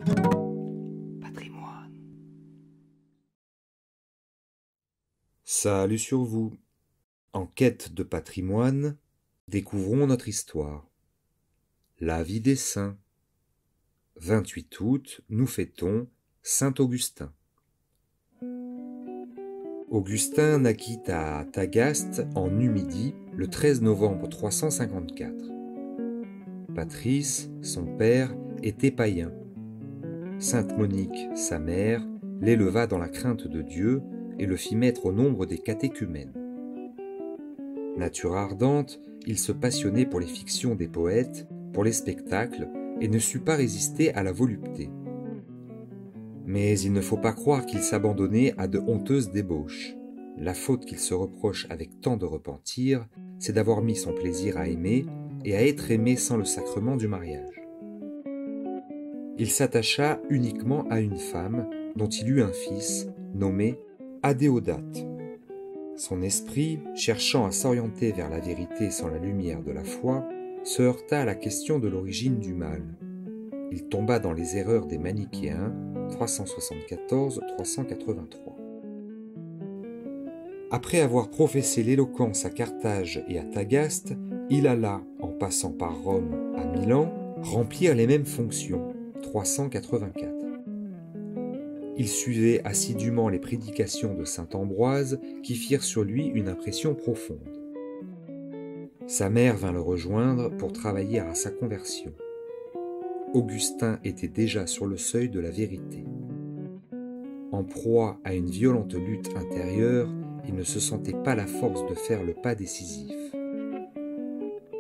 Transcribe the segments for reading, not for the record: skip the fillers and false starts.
Patrimoine. Salut sur vous. En quête de patrimoine, découvrons notre histoire. La vie des saints. 28 août, nous fêtons Saint Augustin. Augustin naquit à Tagaste, en Numidie, le 13 novembre 354. Patrice, son père, était païen. Sainte Monique, sa mère, l'éleva dans la crainte de Dieu et le fit mettre au nombre des catéchumènes. Nature ardente, il se passionnait pour les fictions des poètes, pour les spectacles, et ne sut pas résister à la volupté. Mais il ne faut pas croire qu'il s'abandonnait à de honteuses débauches. La faute qu'il se reproche avec tant de repentir, c'est d'avoir mis son plaisir à aimer et à être aimé sans le sacrement du mariage. Il s'attacha uniquement à une femme dont il eut un fils, nommé Adéodate. Son esprit, cherchant à s'orienter vers la vérité sans la lumière de la foi, se heurta à la question de l'origine du mal. Il tomba dans les erreurs des manichéens, 374-383. Après avoir professé l'éloquence à Carthage et à Tagaste, il alla, en passant par Rome à Milan, remplir les mêmes fonctions, 384. Il suivait assidûment les prédications de saint Ambroise qui firent sur lui une impression profonde. Sa mère vint le rejoindre pour travailler à sa conversion. Augustin était déjà sur le seuil de la vérité. En proie à une violente lutte intérieure, il ne se sentait pas la force de faire le pas décisif.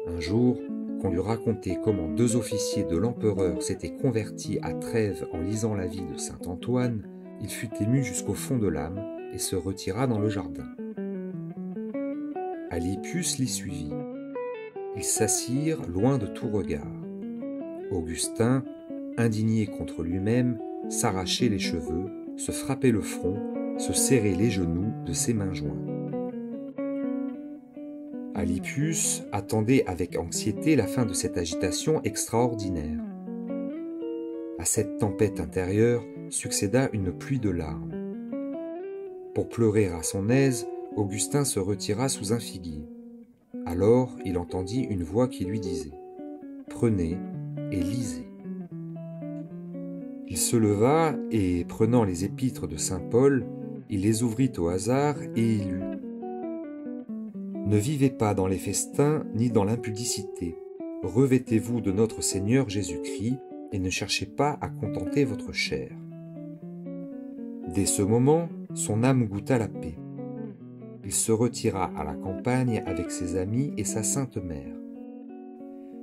Un jour, qu'on lui racontait comment 2 officiers de l'empereur s'étaient convertis à Trèves en lisant la vie de saint Antoine, il fut ému jusqu'au fond de l'âme et se retira dans le jardin. Alypius l'y suivit. Ils s'assirent loin de tout regard. Augustin, indigné contre lui-même, s'arrachait les cheveux, se frappait le front, se serrait les genoux de ses mains jointes. Alypius attendait avec anxiété la fin de cette agitation extraordinaire. À cette tempête intérieure succéda une pluie de larmes. Pour pleurer à son aise, Augustin se retira sous un figuier. Alors il entendit une voix qui lui disait « Prenez et lisez ». Il se leva et, prenant les épîtres de saint Paul, il les ouvrit au hasard et y lut. Ne vivez pas dans les festins ni dans l'impudicité. Revêtez-vous de notre Seigneur Jésus-Christ et ne cherchez pas à contenter votre chair. Dès ce moment, son âme goûta la paix. Il se retira à la campagne avec ses amis et sa sainte mère.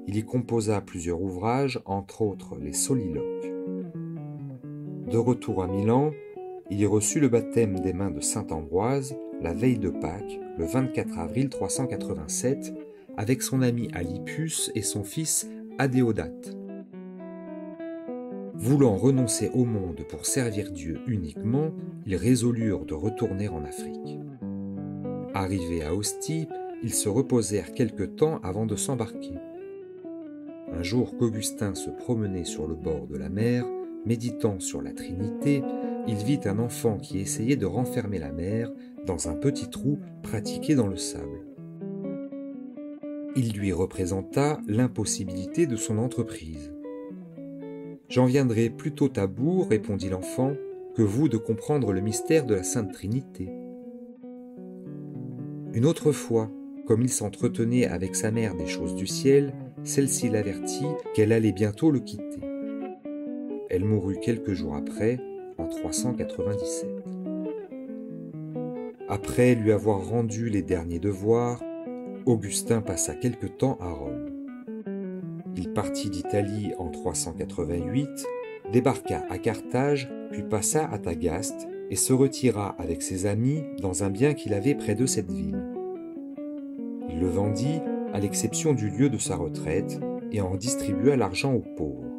Il y composa plusieurs ouvrages, entre autres les Soliloques. De retour à Milan, il y reçut le baptême des mains de saint Ambroise la veille de Pâques, le 24 avril 387, avec son ami Alypius et son fils Adéodate. Voulant renoncer au monde pour servir Dieu uniquement, ils résolurent de retourner en Afrique. Arrivés à Ostie, ils se reposèrent quelque temps avant de s'embarquer. Un jour qu'Augustin se promenait sur le bord de la mer, méditant sur la Trinité, il vit un enfant qui essayait de renfermer la mer dans un petit trou pratiqué dans le sable. Il lui représenta l'impossibilité de son entreprise. « J'en viendrai plutôt à bout, répondit l'enfant, que vous de comprendre le mystère de la Sainte Trinité. » Une autre fois, comme il s'entretenait avec sa mère des choses du ciel, celle-ci l'avertit qu'elle allait bientôt le quitter. Elle mourut quelques jours après, en 397. Après lui avoir rendu les derniers devoirs, Augustin passa quelque temps à Rome. Il partit d'Italie en 388, débarqua à Carthage, puis passa à Tagaste et se retira avec ses amis dans un bien qu'il avait près de cette ville. Il le vendit à l'exception du lieu de sa retraite et en distribua l'argent aux pauvres.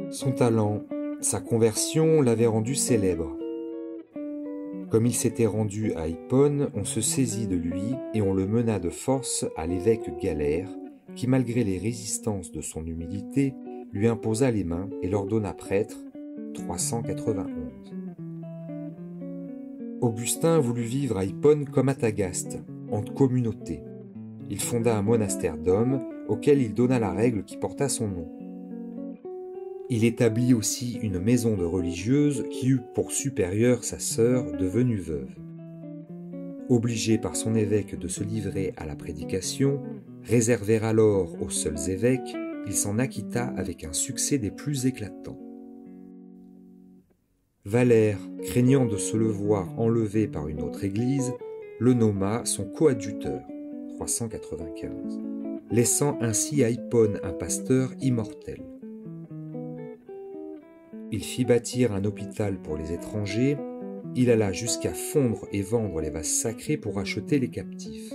Son talent, sa conversion l'avaient rendu célèbre. Comme il s'était rendu à Hippone, on se saisit de lui et on le mena de force à l'évêque Galère, qui, malgré les résistances de son humilité, lui imposa les mains et l'ordonna prêtre, 391. Augustin voulut vivre à Hippone comme à Tagaste, en communauté. Il fonda un monastère d'hommes auquel il donna la règle qui porta son nom. Il établit aussi une maison de religieuse qui eut pour supérieure sa sœur devenue veuve. Obligé par son évêque de se livrer à la prédication, réservé alors aux seuls évêques, il s'en acquitta avec un succès des plus éclatants. Valère, craignant de se le voir enlevé par une autre église, le nomma son coadjuteur, 395, laissant ainsi à Hippone un pasteur immortel. Il fit bâtir un hôpital pour les étrangers, il alla jusqu'à fondre et vendre les vases sacrés pour acheter les captifs.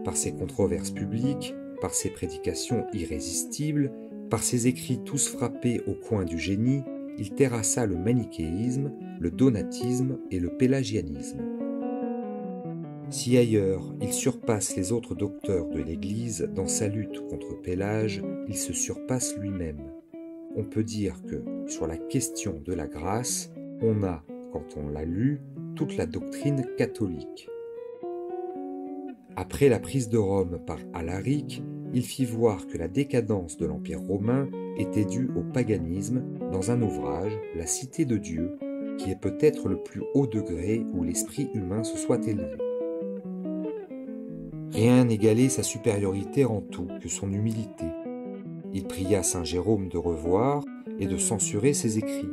Par ses controverses publiques, par ses prédications irrésistibles, par ses écrits tous frappés au coin du génie, il terrassa le manichéisme, le donatisme et le pélagianisme. Si ailleurs il surpasse les autres docteurs de l'Église dans sa lutte contre Pélage, il se surpasse lui-même. On peut dire que, sur la question de la grâce, on a, quand on l'a lu, toute la doctrine catholique. Après la prise de Rome par Alaric, il fit voir que la décadence de l'Empire romain était due au paganisme dans un ouvrage, La Cité de Dieu, qui est peut-être le plus haut degré où l'esprit humain se soit élevé. Rien n'égalait sa supériorité en tout que son humilité. Il pria saint Jérôme de revoir et de censurer ses écrits.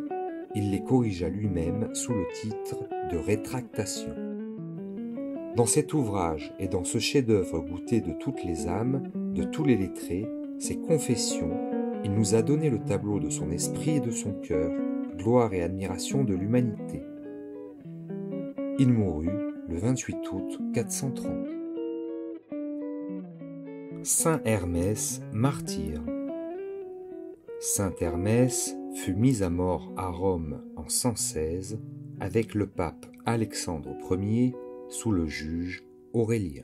Il les corrigea lui-même sous le titre de Rétractation. Dans cet ouvrage et dans ce chef-d'œuvre goûté de toutes les âmes, de tous les lettrés, ses confessions, il nous a donné le tableau de son esprit et de son cœur, gloire et admiration de l'humanité. Il mourut le 28 août 430. Saint Hermès, martyr. Saint Hermès fut mis à mort à Rome en 116 avec le pape Alexandre Ier sous le juge Aurélien.